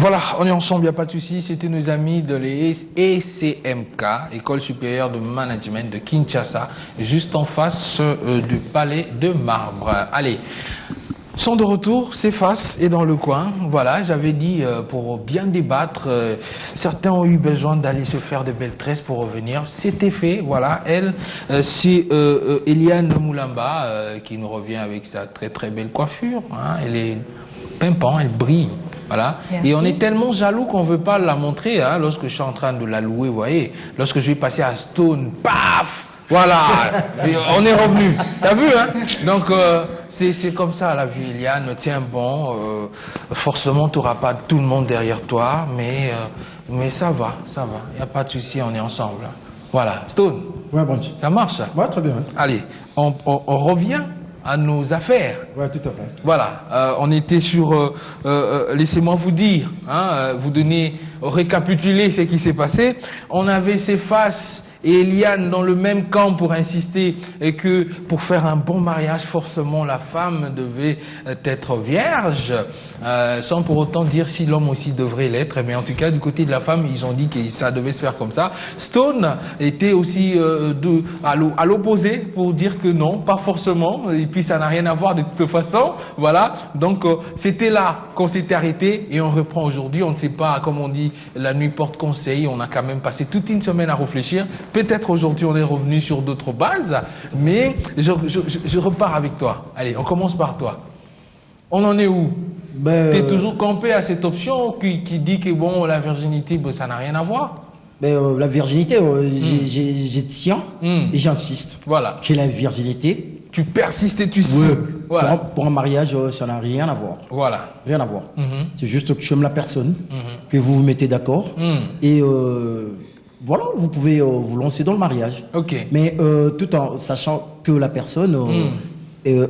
Voilà, on est ensemble, il n'y a pas de souci. C'était nos amis de l'ECMK, École supérieure de management de Kinshasa, juste en face du palais de marbre. Allez, sont de retour, c'est face et dans le coin. Voilà, j'avais dit pour bien débattre, certains ont eu besoin d'aller se faire de belles tresses pour revenir. C'était fait, voilà. Elle, c'est Eliane Moulamba qui nous revient avec sa très très belle coiffure. Hein. Elle est pimpant, elle brille. Voilà. Merci. Et on est tellement jaloux qu'on ne veut pas la montrer. Hein, lorsque je suis en train de la louer, vous voyez, lorsque je vais passer à Stone, paf, voilà, on est revenu. T'as vu, hein? Donc, c'est comme ça la vie, Eliane. Tiens bon, forcément, tu n'auras pas tout le monde derrière toi, mais ça va, ça va. Il n'y a pas de souci, on est ensemble. Voilà. Stone. Ouais, bon. Ça marche? Ouais, très bien. Allez, on revient à nos affaires. Ouais, tout à fait. Voilà, on était sur, laissez-moi vous dire, hein, vous donner, récapituler ce qui s'est passé. On avait ces faces et Eliane dans le même camp pour insister et que pour faire un bon mariage, forcément la femme devait être vierge, sans pour autant dire si l'homme aussi devrait l'être. Mais en tout cas, du côté de la femme, ils ont dit que ça devait se faire comme ça. Stone était aussi à l'opposé pour dire que non, pas forcément. Et puis ça n'a rien à voir de toute façon. Voilà. Donc c'était là qu'on s'était arrêté et on reprend aujourd'hui. On ne sait pas, comme on dit, la nuit porte conseil. On a quand même passé toute une semaine à réfléchir. Peut-être aujourd'hui on est revenu sur d'autres bases, mais je repars avec toi. Allez, on commence par toi. On en est où? Tu es toujours campé à cette option qui dit que bon, la virginité, ça n'a rien à voir? La virginité, j'ai tiens et j'insiste. Voilà. Que la virginité. Tu persistes et tu sais. Voilà. Pour un mariage, ça n'a rien à voir. Voilà. Rien à voir. C'est juste que tu aimes la personne, que vous vous mettez d'accord et voilà, vous pouvez vous lancer dans le mariage. Ok. Mais tout en sachant que la personne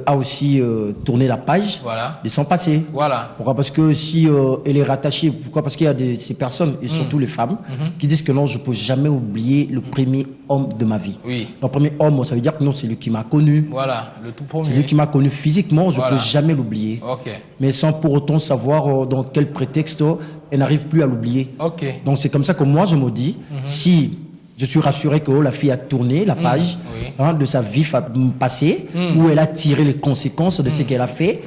a aussi tourné la page de son passé. Voilà. Pourquoi? Parce que si elle est rattachée, pourquoi? Parce qu'il y a ces personnes, et surtout les femmes, qui disent que non, je ne peux jamais oublier le premier homme de ma vie. Oui. Le premier homme, ça veut dire que non, c'est lui qui m'a connu. Voilà, le tout premier. C'est lui qui m'a connu physiquement, je ne peux jamais l'oublier. Ok. Mais sans pour autant savoir dans quel prétexte elle n'arrive plus à l'oublier. Ok. Donc c'est comme ça que moi je me dis, si je suis rassuré que la fille a tourné la page de sa vie passée, où elle a tiré les conséquences de ce qu'elle a fait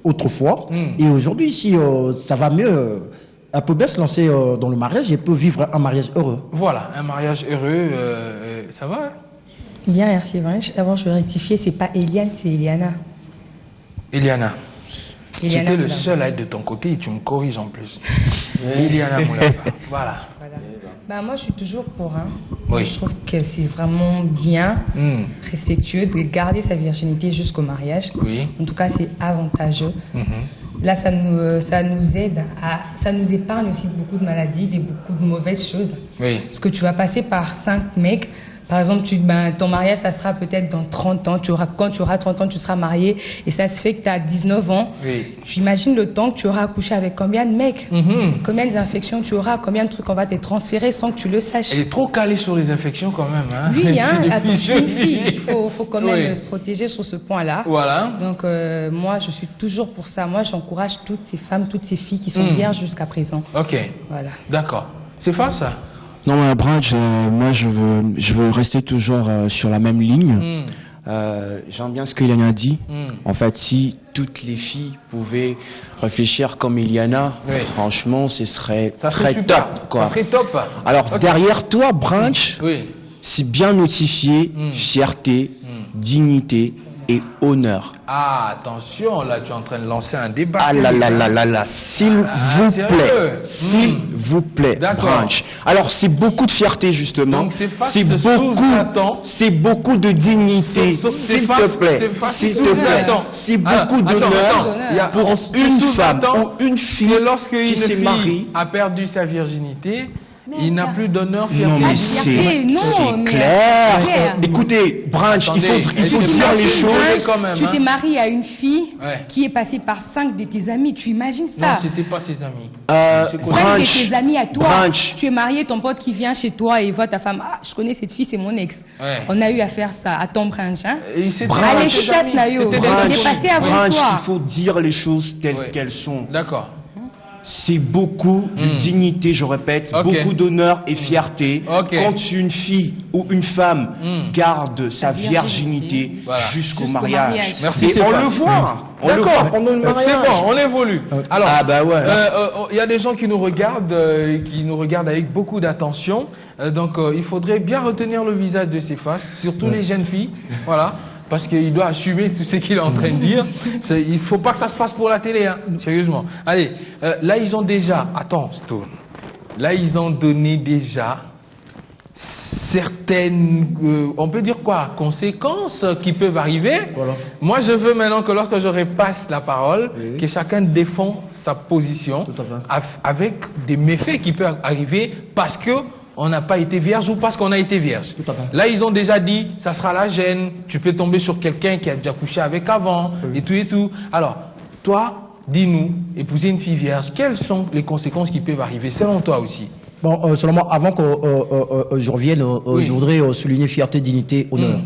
autrefois. Et aujourd'hui, si ça va mieux, elle peut bien se lancer dans le mariage et peut vivre un mariage heureux. Voilà, un mariage heureux, ça va hein? Bien, merci. D'abord, je veux rectifier, c'est pas Eliane, c'est Eliana. Eliana. Eliana J'étais le Moulamba. seul à être de ton côté et tu me corriges en plus. Eliana Moulamba. Voilà. Bah, moi, je suis toujours pour. Hein. Oui. Je trouve que c'est vraiment bien, respectueux de garder sa virginité jusqu'au mariage. Oui. En tout cas, c'est avantageux. Là, ça nous aide, ça nous épargne aussi beaucoup de maladies, beaucoup de mauvaises choses. Oui. Parce que tu vas passer par 5 mecs. Par exemple, ton mariage, ça sera peut-être dans 30 ans. Quand tu auras 30 ans, tu seras marié. Et ça se fait que tu as 19 ans. Oui. Tu imagines le temps que tu auras accouché avec combien de mecs, combien d'infections tu auras, combien de trucs on va te transférer sans que tu le saches. Elle est trop calée sur les infections quand même. Hein. Oui, hein, C'est attends, je suis une fille. Il faut quand même Oui. se protéger sur ce point-là. Voilà. Donc, moi, je suis toujours pour ça. Moi, j'encourage toutes ces femmes, toutes ces filles qui sont vierges jusqu'à présent. Ok. Voilà. D'accord. C'est face ça? Non, Branch, moi je veux rester toujours sur la même ligne. J'aime bien ce que Eliana a dit. En fait, si toutes les filles pouvaient réfléchir comme Eliana, franchement, ce serait très top, quoi. Ça serait top. Alors, derrière toi, Branch, c'est bien notifié fierté, dignité et honneur. Ah, attention, là, tu es en train de lancer un débat. Ah là là là là là, s'il vous plaît, s'il vous plaît, Branch. Alors c'est beaucoup de fierté justement, Donc, c'est beaucoup de dignité, s'il te plaît, s'il te plaît, c'est beaucoup d'honneur pour une femme ou une fille qui s'est mariée. A perdu sa virginité. Il n'a plus d'honneur, fierté. Non mais c'est clair. Écoutez, Branch, il faut dire les choses. Tu t'es marié à une fille qui est passée par 5 de tes amis. Tu imagines ça? Non, c'était pas ses amis. 5 de tes amis à toi. Tu es marié, ton pote qui vient chez toi et voit ta femme. Ah, je connais cette fille, c'est mon ex. On a eu à faire ça à ton Branch. Hein? Allez, chasse Nayo. Il est passé avant Branch, toi. il faut dire les choses telles qu'elles sont. D'accord. c'est beaucoup de dignité, je répète, beaucoup d'honneur et fierté quand une fille ou une femme garde sa virginité jusqu'au mariage. Merci, et on le voit. On le voit pendant le mariage. C'est bon, on évolue. Alors, il y a des gens qui nous regardent avec beaucoup d'attention. Donc, il faudrait bien retenir le visage de ces faces, surtout les jeunes filles. Voilà. Parce qu'il doit assumer tout ce qu'il est en train de dire. Il ne faut pas que ça se fasse pour la télé, hein, sérieusement. Allez, là, ils ont déjà... Attends, Stone. Là, ils ont donné déjà certaines, on peut dire quoi, conséquences qui peuvent arriver. Voilà. Moi, je veux maintenant que lorsque je repasse la parole, que chacun défend sa position avec des méfaits qui peuvent arriver parce que on n'a pas été vierge ou parce qu'on a été vierge. Là, ils ont déjà dit, ça sera la gêne, tu peux tomber sur quelqu'un qui a déjà couché avec avant, et tout et tout. Alors, toi, dis-nous, épouser une fille vierge, quelles sont les conséquences qui peuvent arriver, selon toi aussi? Bon, seulement avant que je revienne, je voudrais souligner fierté, dignité, honneur.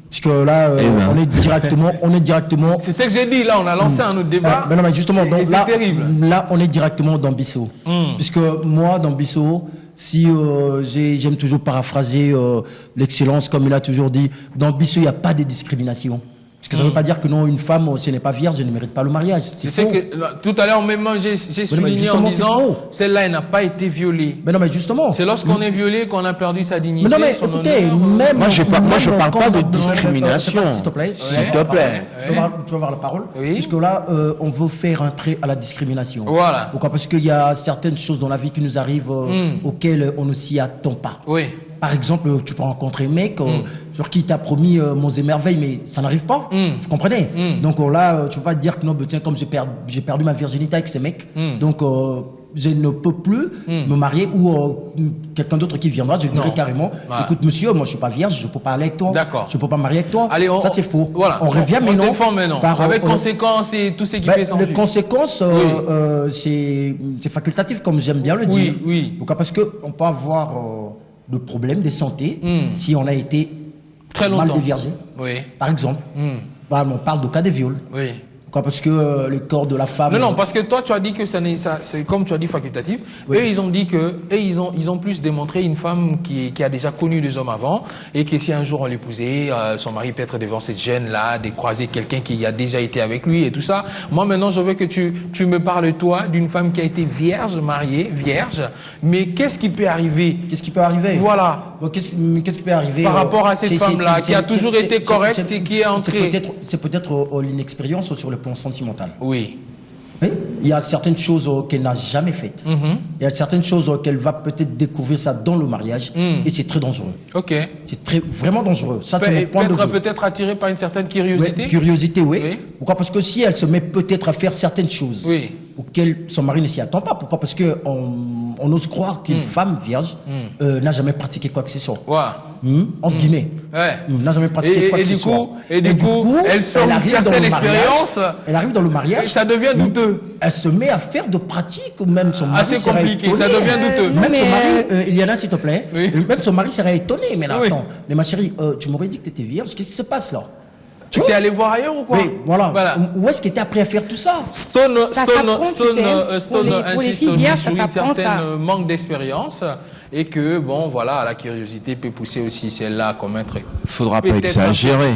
Puisque là, on est directement. C'est ce que j'ai dit, là, on a lancé un autre débat. Mais non, mais justement, donc là, terrible. Là, on est directement dans Bissau. Puisque moi, dans Bissau, si j'aime toujours paraphraser l'excellence, comme il a toujours dit, dans Bissau, il n'y a pas de discrimination. Parce que ça ne veut pas dire que non, une femme, si elle n'est pas vierge, elle ne mérite pas le mariage. C'est faux. Que, tout à l'heure, même j'ai souligné en disant, celle-là, elle n'a pas été violée. Mais non, mais justement. C'est lorsqu'on est violé qu'on a perdu sa dignité. Mais non, mais écoutez, même. Moi, je parle pas de discrimination. S'il te plaît. S'il te plaît. Tu vas avoir la parole. Puisque là, on veut faire entrer à la discrimination. Voilà. Pourquoi? Parce qu'il y a certaines choses dans la vie qui nous arrivent auxquelles on ne s'y attend pas. Oui. Par exemple, tu peux rencontrer un mec sur qui t'a promis monts et merveilles, mais ça n'arrive pas. Vous comprenez? Donc là, tu ne peux pas te dire que non, tiens, comme j'ai perdu ma virginité avec ce mec, donc je ne peux plus me marier ou quelqu'un d'autre qui viendra, je dirais carrément, écoute monsieur, moi je ne suis pas vierge, je ne peux pas aller avec toi, je ne peux pas me marier avec toi. Allez, ça c'est faux. Voilà. On revient maintenant. Avec conséquences et tout ce qui fait les conséquences, c'est facultatif, comme j'aime bien le dire. Oui. Pourquoi? Parce qu'on peut avoir de problèmes de santé si on a été très mal déviergé. Par exemple, on parle de cas de viol. Parce que le corps de la femme... Non, parce que toi, tu as dit que c'est comme tu as dit facultatif. Eux, ils ont dit que... ils ont plus démontré une femme qui a déjà connu des hommes avant et que si un jour on l'épousait, son mari peut être devant cette gêne-là, de croiser quelqu'un qui a déjà été avec lui et tout ça. Moi, maintenant, je veux que tu me parles, toi, d'une femme qui a été vierge, mariée, vierge. Mais qu'est-ce qui peut arriver? Qu'est-ce qui peut arriver? Voilà. Qu'est-ce qui peut arriver par rapport à cette femme-là, qui a toujours été correcte et qui est entrée... C'est peut-être l'inexpérience sur le plan sentimental. Oui. Il y a certaines choses qu'elle n'a jamais faites. Il y a certaines choses qu'elle va peut-être découvrir ça dans le mariage et c'est très dangereux. Ok. C'est vraiment dangereux. Ça, c'est mon point de vue. Peut-être attirée par une certaine curiosité. Curiosité, oui. Pourquoi? Parce que si elle se met peut-être à faire certaines choses auxquelles son mari ne s'y attend pas. Pourquoi? Parce que on ose croire qu'une femme vierge n'a jamais pratiqué quoi que ce soit. Entre guillemets. N'a jamais pratiqué quoi que ce soit. Et du coup, elle sort une certaine expérience. Elle arrive dans le mariage. Ça devient douteux. Elle se met à faire de pratiques, ou même son mari assez compliqué, ça devient douteux. Même son mari, Iliana, s'il te plaît, même son mari serait étonné. Mais là, attends, mais ma chérie, tu m'aurais dit que tu étais vierge, qu'est-ce qui se passe là? Tu t'es allé voir ailleurs ou quoi? Oui, voilà. Où est-ce que tu es appris à faire tout ça? Stone insiste sur un certain manque d'expérience et que, bon, voilà, la curiosité peut pousser aussi celle-là à commettre. Il faudra pas exagérer.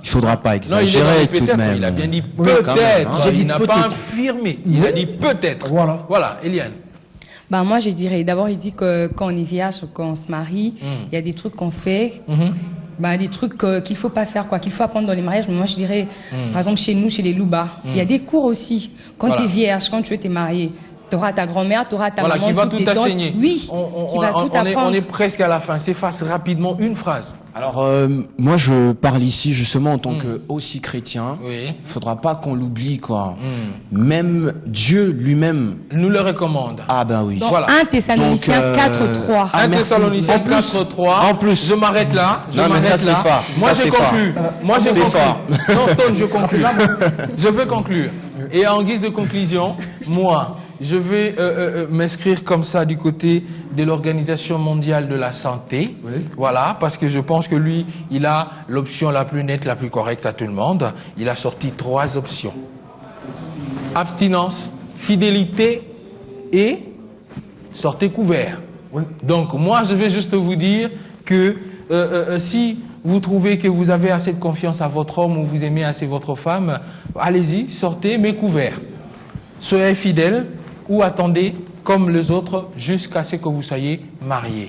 Il faudra pas exagérer tout de même. Il a bien dit peut-être. Il n'a pas affirmé. Il a dit peut-être. Voilà, Eliane. Moi, je dirais, d'abord, il dit que quand on est vierge, quand on se marie, il y a des trucs qu'on fait. Des trucs qu'il faut pas faire, qu'il faut apprendre dans les mariages. Mais moi, je dirais, par exemple, chez nous, chez les Louba, il y a des cours aussi. Quand tu es vierge, quand tu veux t'es mariée, tu auras ta grand-mère, tu auras ta maman, qui va toutes tout tes tantes. Oui, qui va tout apprendre. On est presque à la fin. S'efface rapidement une phrase. Alors, moi, je parle ici justement en tant que aussi chrétien. Il faudra pas qu'on l'oublie, quoi. Même Dieu lui-même nous le recommande. Ah ben oui. Donc, voilà. 1 Thessaloniciens 4:3. 1 Thessaloniciens 4:3. En plus, je m'arrête là. Moi, je conclue. Moi, je conclue. Non, Stone, je conclue. Je veux conclure. Et en guise de conclusion, moi, je vais m'inscrire comme ça du côté de l'Organisation mondiale de la santé. Voilà, parce que je pense que lui, il a l'option la plus nette, la plus correcte à tout le monde. Il a sorti 3 options. Abstinence, fidélité et sortez couvert. Oui. Donc moi je vais juste vous dire que si vous trouvez que vous avez assez de confiance à votre homme ou vous aimez assez votre femme, allez-y, sortez mais couverts. Soyez fidèles ou attendez comme les autres jusqu'à ce que vous soyez mariés.